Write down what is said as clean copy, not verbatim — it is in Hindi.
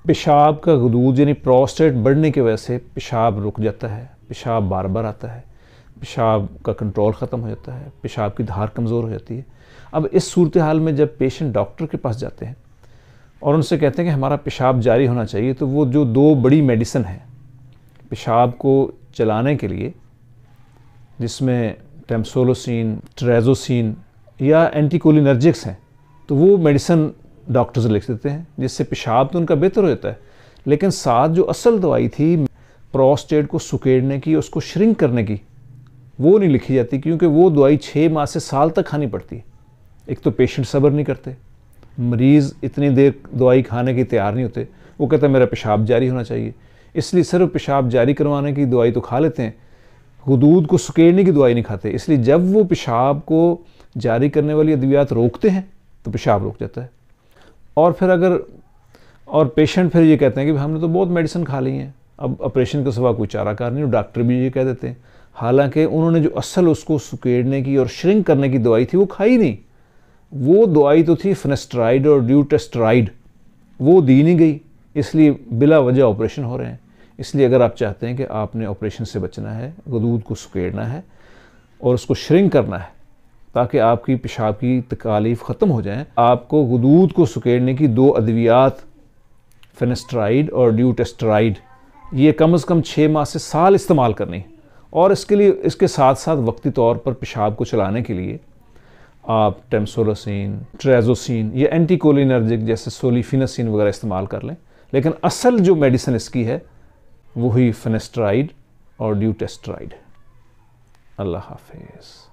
पेशाब का गदूद यानी प्रोस्टेट बढ़ने की वजह से पेशाब रुक जाता है, पेशाब बार बार आता है, पेशाब का कंट्रोल ख़त्म हो जाता है, पेशाब की धार कमज़ोर हो जाती है। अब इस सूरत हाल में जब पेशेंट डॉक्टर के पास जाते हैं और उनसे कहते हैं कि हमारा पेशाब जारी होना चाहिए, तो वो जो दो बड़ी मेडिसिन है पेशाब को चलाने के लिए, जिसमें टेम्सोलोसिन, ट्रेज़ोसिन या एंटीकोलिनर्जिक्स हैं, तो वो मेडिसिन डॉक्टर्स लिख देते हैं, जिससे पेशाब तो उनका बेहतर हो जाता है, लेकिन साथ जो असल दवाई थी प्रोस्टेट को सुकेड़ने की, उसको श्रिंक करने की, वो नहीं लिखी जाती, क्योंकि वो दवाई 6 माह से साल तक खानी पड़ती है। एक तो पेशेंट सब्र नहीं करते, मरीज़ इतनी देर दवाई खाने की तैयार नहीं होते, वो कहते हैं मेरा पेशाब जारी होना चाहिए, इसलिए सिर्फ पेशाब जारी करवाने की दवाई तो खा लेते हैं, गुदूद को सुकेड़ने की दवाई नहीं खाते। इसलिए जब वो पेशाब को जारी करने वाली अद्वियात रोकते हैं तो पेशाब रुक जाता है। और फिर पेशेंट फिर ये कहते हैं कि हमने तो बहुत मेडिसिन खा ली हैं, अब ऑपरेशन के सिवा कोई चाराकार नहीं, डॉक्टर भी ये कह देते हैं, हालांकि उन्होंने जो असल उसको सुकेड़ने की और श्रिंक करने की दवाई थी वो खाई नहीं। वो दवाई तो थी फिनेस्ट्राइड और ड्यूटेस्ट्राइड, वो दी नहीं गई, इसलिए बिला वजह ऑपरेशन हो रहे हैं। इसलिए अगर आप चाहते हैं कि आपने ऑपरेशन से बचना है, गदूद को सुकेड़ना है और उसको श्रिंक करना है ताकि आपकी पेशाब की तकालीफ ख़त्म हो जाएं, आपको गदूद को सुकेड़ने की 2 अद्वियात फिनेस्ट्राइड और ड्यूटेस्ट्राइड ये कम से कम 6 माह से साल इस्तेमाल करनी। और इसके लिए इसके साथ साथ वक्ती तौर पर पेशाब को चलाने के लिए आप टेम्सोलोसिन, ट्रेज़ोसिन या एंटीकोलिनर्जिक जैसे सोलिफिनासिन वगैरह इस्तेमाल कर लें, लेकिन असल जो मेडिसिन इसकी है वही फिनेस्ट्राइड और ड्यूटेस्ट्राइड। अल्लाह हाफिज़।